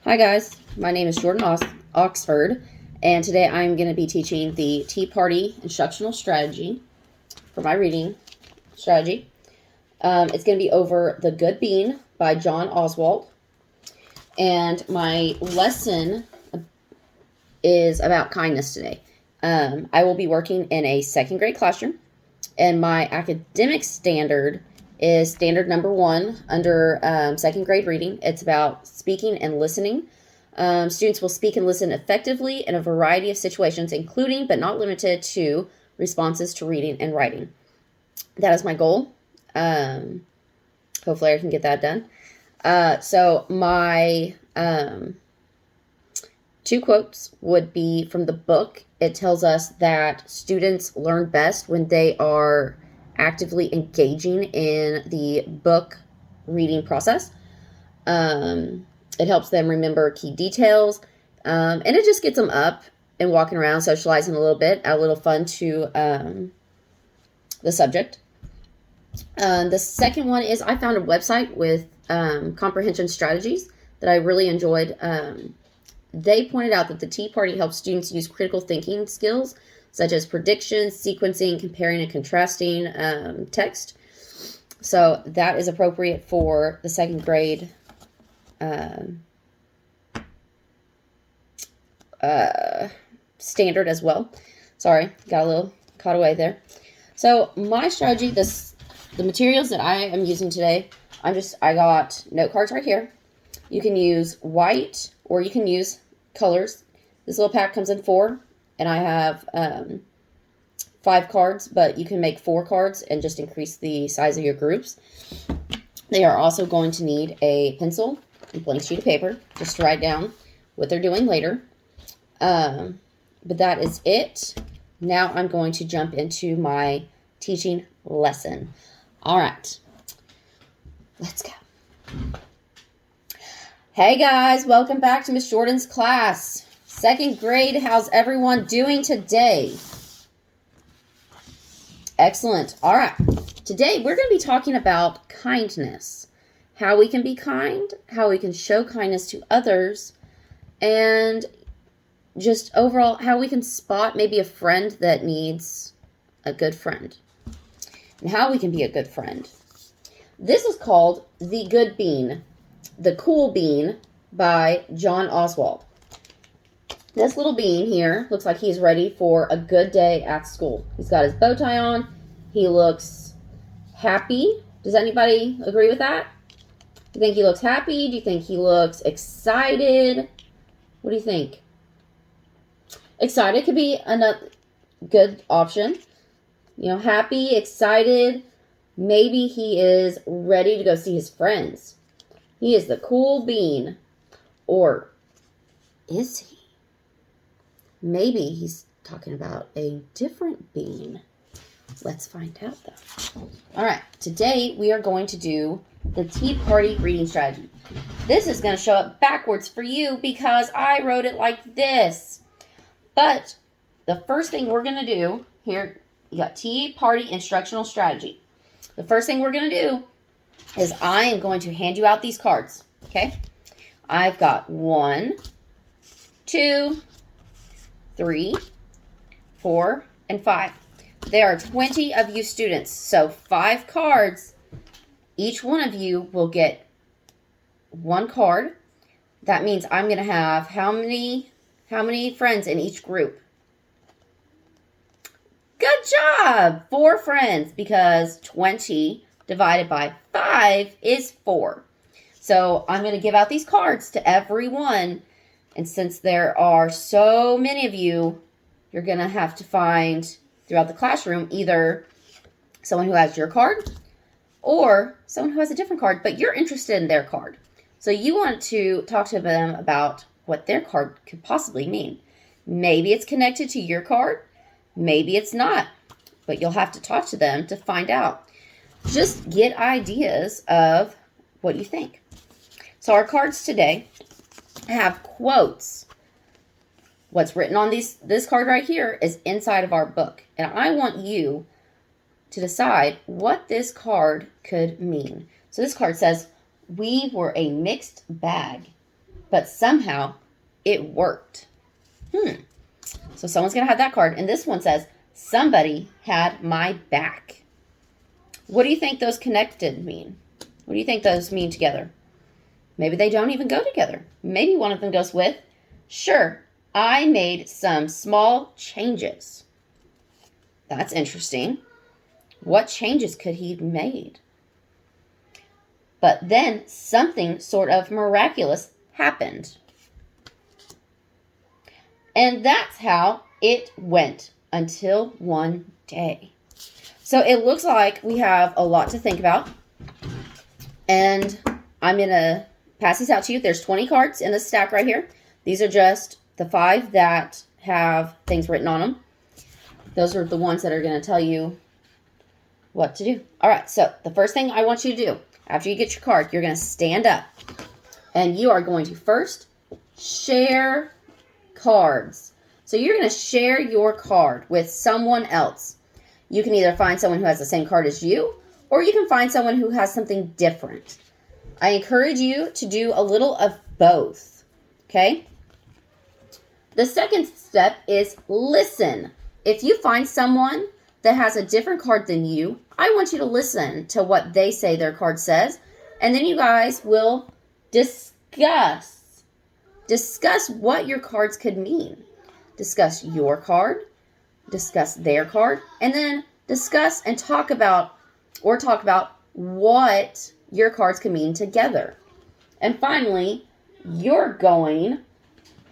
Hi guys, my name is Jordan Oxford, and today I'm going to be teaching the Tea Party Instructional Strategy for my reading strategy. It's going to be over The Good Bean by John Oswalt, and my lesson is about kindness today. I will be working in a second grade classroom, and my academic standard is standard number 1 under second grade reading. It's about speaking and listening. Students will speak and listen effectively in a variety of situations, including but not limited to responses to reading and writing. That is my goal. Hopefully I can get that done. So my 2 quotes would be from the book. It tells us that students learn best when they are actively engaging in the book reading process. It helps them remember key details, and it just gets them up and walking around, socializing a little bit, add a little fun to the subject. The second one is I found a website with comprehension strategies that I really enjoyed. They pointed out that the Tea Party helps students use critical thinking skills such as prediction, sequencing, comparing, and contrasting text. So that is appropriate for the second grade standard as well. Sorry, got a little caught away there. So my strategy, the materials that I am using today, I got note cards right here. You can use white or you can use colors. This little pack comes in 4, and I have 5 cards, but you can make 4 cards and just increase the size of your groups. They are also going to need a pencil and blank sheet of paper just to write down what they're doing later. But that is it. Now I'm going to jump into my teaching lesson. All right, let's go. Hey guys, welcome back to Miss Jordan's class. Second grade, how's everyone doing today? Excellent. All right. Today we're going to be talking about kindness. How we can be kind, how we can show kindness to others, and just overall how we can spot maybe a friend that needs a good friend. And how we can be a good friend. This is called The Good Bean. The Cool Bean by John Oswalt. This little bean here looks like he's ready for a good day at school. He's got his bow tie on. He looks happy. Does anybody agree with that? Do you think he looks happy? Do you think he looks excited? What do you think? Excited could be another good option. You know, happy, excited. Maybe he is ready to go see his friends. He is the cool bean. Or is he? Maybe he's talking about a different bean. Let's find out though. All right, today we are going to do the Tea Party reading strategy. This is going to show up backwards for you because I wrote it like this. But the first thing we're going to do here, you got Tea Party instructional strategy. The first thing we're going to do is I am going to hand you out these cards, okay? I've got 1, 2, 3, 4, and 5. There are 20 of you students, so 5 cards. Each one of you will get 1 card. That means I'm going to have how many friends in each group? Good job! 4 friends, because 20 divided by 5 is 4. So I'm going to give out these cards to everyone. And since there are so many of you, you're going to have to find throughout the classroom either someone who has your card or someone who has a different card, but you're interested in their card. So you want to talk to them about what their card could possibly mean. Maybe it's connected to your card. Maybe it's not. But you'll have to talk to them to find out. Just get ideas of what you think. So our cards today have quotes. What's written on this card right here is inside of our book. And I want you to decide what this card could mean. So this card says, "We were a mixed bag." but somehow it worked. So someone's going to have that card. And this one says, somebody had my back. What do you think those connected mean? What do you think those mean together? Maybe they don't even go together. Maybe one of them goes with, sure, I made some small changes. That's interesting. What changes could he have made? But then something sort of miraculous happened. And that's how it went until one day. So it looks like we have a lot to think about. And I'm going to pass these out to you. There's 20 cards in this stack right here. These are just the 5 that have things written on them. Those are the ones that are going to tell you what to do. All right, so the first thing I want you to do, after you get your card, you're going to stand up. And you are going to first share cards. So you're going to share your card with someone else. You can either find someone who has the same card as you, or you can find someone who has something different. I encourage you to do a little of both, okay? The second step is listen. If you find someone that has a different card than you, I want you to listen to what they say their card says, and then you guys will discuss what your cards could mean. Discuss your card, discuss their card, and then discuss and talk about what your cards can mean together. And finally, you're going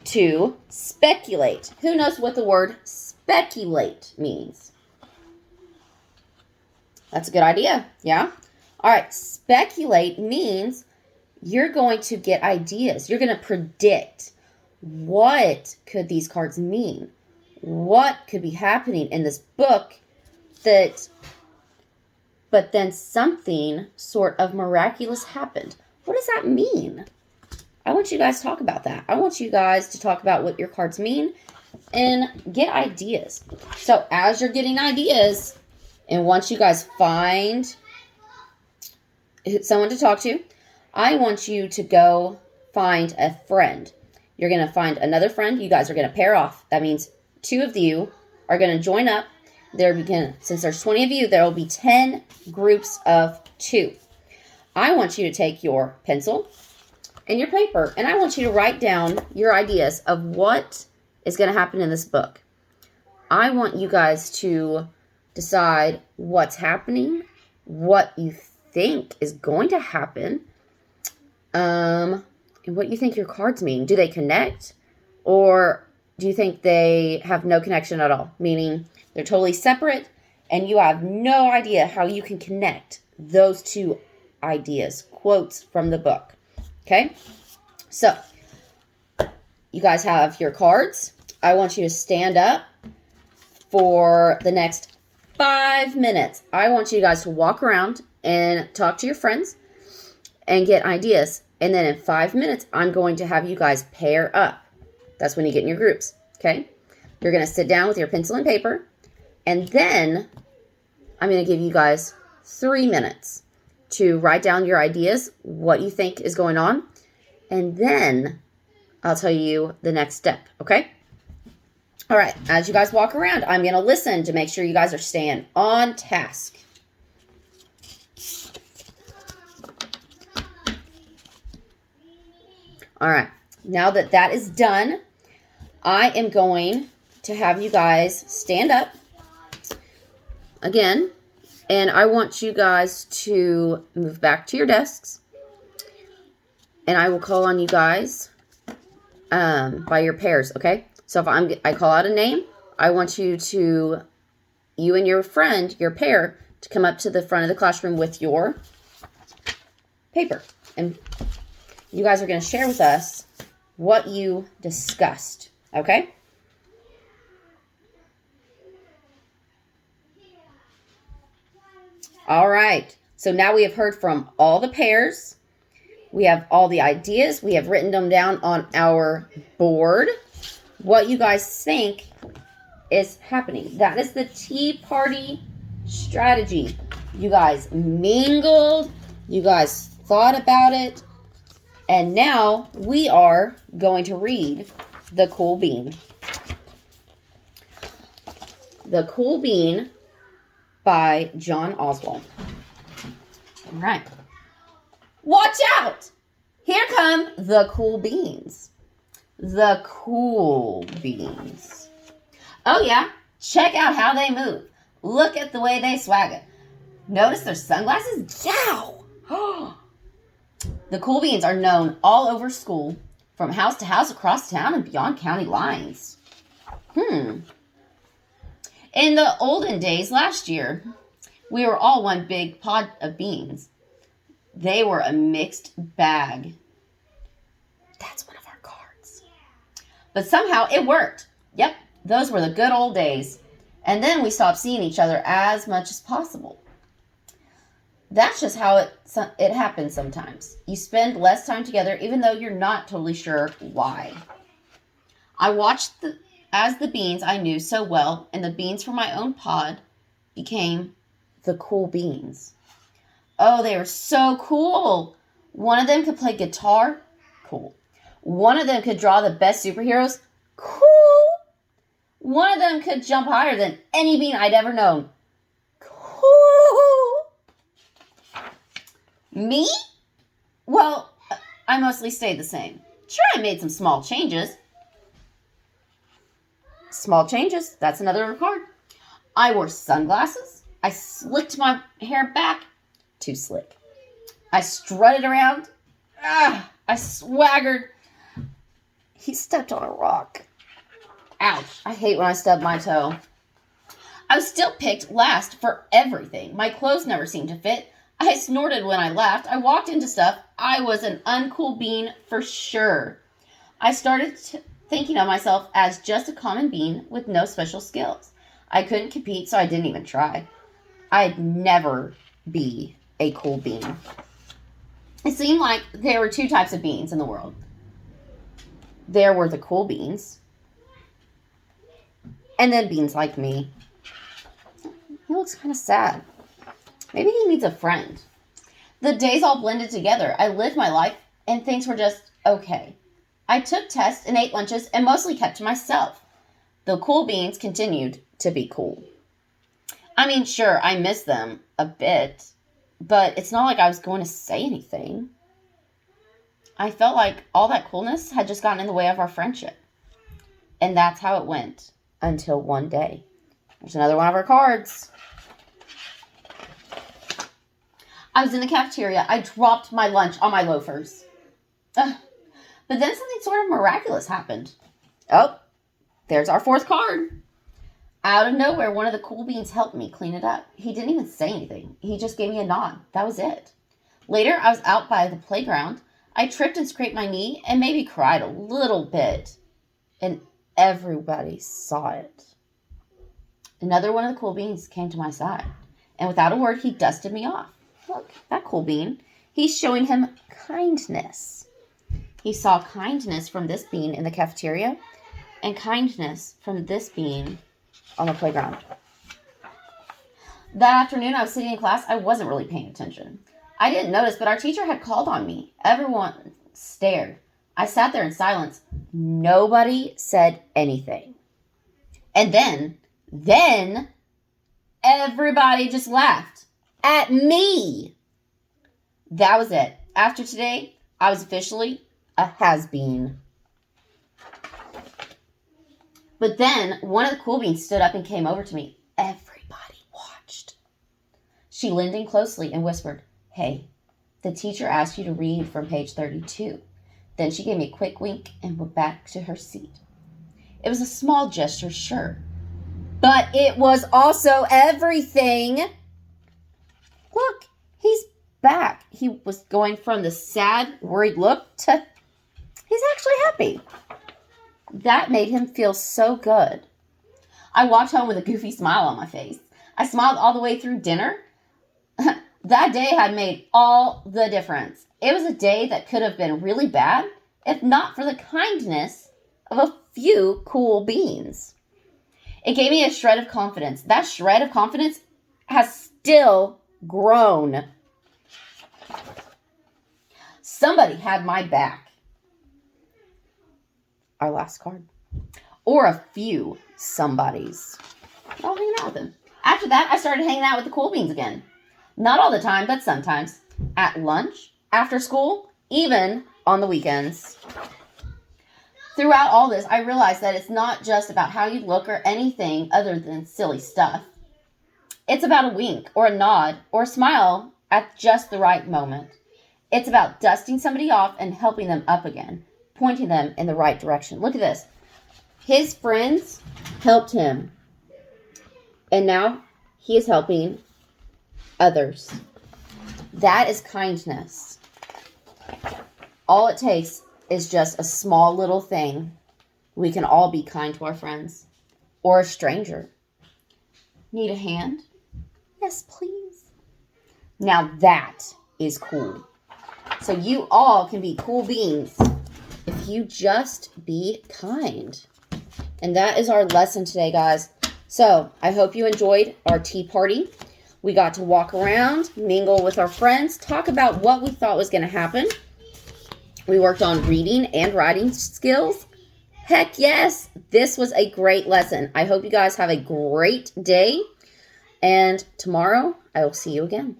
to speculate. Who knows what the word speculate means? That's a good idea, yeah? All right, speculate means you're going to get ideas. You're going to predict what could these cards mean? What could be happening in this book but then something sort of miraculous happened. What does that mean? I want you guys to talk about that. I want you guys to talk about what your cards mean and get ideas. So as you're getting ideas, and once you guys find someone to talk to, I want you to go find a friend. You're going to find another friend. You guys are going to pair off. That means 2 of you are going to join up. Since there's 20 of you, there will be 10 groups of 2. I want you to take your pencil and your paper, and I want you to write down your ideas of what is going to happen in this book. I want you guys to decide what's happening, what you think is going to happen, and what you think your cards mean. Do they connect, or do you think they have no connection at all? Meaning they're totally separate, and you have no idea how you can connect those 2 ideas, quotes from the book. Okay? So, you guys have your cards. I want you to stand up for the next 5 minutes. I want you guys to walk around and talk to your friends and get ideas. And then in 5 minutes, I'm going to have you guys pair up. That's when you get in your groups, okay? You're going to sit down with your pencil and paper, and then I'm going to give you guys 3 minutes to write down your ideas, what you think is going on, and then I'll tell you the next step, okay? All right, as you guys walk around, I'm going to listen to make sure you guys are staying on task. All right, now that is done, I am going to have you guys stand up again, and I want you guys to move back to your desks, and I will call on you guys by your pairs, okay? So if I call out a name, I want you and your friend, your pair, to come up to the front of the classroom with your paper, and you guys are going to share with us what you discussed, okay? All right, so now we have heard from all the pairs. We have all the ideas. We have written them down on our board. What you guys think is happening. That is the tea party strategy. You guys mingled. You guys thought about it. And now we are going to read The Cool Bean. The Cool Bean by John Oswald. All right. Watch out! Here come the cool beans. The cool beans. Oh yeah, check out how they move. Look at the way they swagger. Notice their sunglasses? Yow! The cool beans are known all over school, from house to house, across town, and beyond county lines. In the olden days last year, we were all one big pod of beans. They were a mixed bag. That's one of our cards. But somehow it worked. Yep, those were the good old days. And then we stopped seeing each other as much as possible. That's just how it happens sometimes. You spend less time together even though you're not totally sure why. I watched as the beans I knew so well and the beans from my own pod became the cool beans. Oh, they were so cool. One of them could play guitar. Cool. One of them could draw the best superheroes. Cool. One of them could jump higher than any bean I'd ever known. Cool. Me? Well, I mostly stayed the same. Sure, I made some small changes. Small changes, that's another card. I wore sunglasses. I slicked my hair back. Too slick. I strutted around. I swaggered. He stepped on a rock. Ouch. I hate when I stub my toe. I was still picked last for everything. My clothes never seemed to fit. I snorted when I laughed. I walked into stuff. I was an uncool bean for sure. I started thinking of myself as just a common bean with no special skills. I couldn't compete, so I didn't even try. I'd never be a cool bean. It seemed like there were two types of beans in the world. There were the cool beans, and then beans like me. He looks kind of sad. Maybe he needs a friend. The days all blended together. I lived my life, and things were just okay. I took tests and ate lunches and mostly kept to myself. The cool beans continued to be cool. I mean, sure, I miss them a bit, but it's not like I was going to say anything. I felt like all that coolness had just gotten in the way of our friendship. And that's how it went until one day. There's another one of our cards. I was in the cafeteria. I dropped my lunch on my loafers. But then something sort of miraculous happened. Oh, there's our fourth card. Out of nowhere, one of the cool beans helped me clean it up. He didn't even say anything. He just gave me a nod. That was it. Later, I was out by the playground. I tripped and scraped my knee and maybe cried a little bit. And everybody saw it. Another one of the cool beans came to my side. And without a word, he dusted me off. Look, that cool bean. He's showing him kindness. He saw kindness from this bean in the cafeteria and kindness from this bean on the playground. That afternoon, I was sitting in class. I wasn't really paying attention. I didn't notice, but our teacher had called on me. Everyone stared. I sat there in silence. Nobody said anything. And then everybody just laughed at me. That was it. After today, I was officially a has-been. But then one of the cool beans stood up and came over to me. Everybody watched. She leaned in closely and whispered, "Hey, the teacher asked you to read from page 32. Then she gave me a quick wink and went back to her seat. It was a small gesture, sure. But it was also everything. Look, he's back. He was going from the sad, worried look to he's actually happy. That made him feel so good. I walked home with a goofy smile on my face. I smiled all the way through dinner. That day had made all the difference. It was a day that could have been really bad if not for the kindness of a few cool beans. It gave me a shred of confidence. That shred of confidence has still grown. Somebody had my back. Our last card. Or a few somebodies. I'll hang out with them. After that, I started hanging out with the cool beans again. Not all the time, but sometimes. At lunch, after school, even on the weekends. Throughout all this, I realized that it's not just about how you look or anything other than silly stuff. It's about a wink or a nod or a smile at just the right moment. It's about dusting somebody off and helping them up again, pointing them in the right direction. Look at this. His friends helped him, and now he is helping others. That is kindness. All it takes is just a small little thing. We can all be kind to our friends or a stranger. Need a hand? Yes, please. Now that is cool. So you all can be cool beans if you just be kind. And that is our lesson today, guys. So I hope you enjoyed our tea party. We got to walk around, mingle with our friends, talk about what we thought was going to happen. We worked on reading and writing skills. Heck yes, this was a great lesson. I hope you guys have a great day. And tomorrow, I will see you again.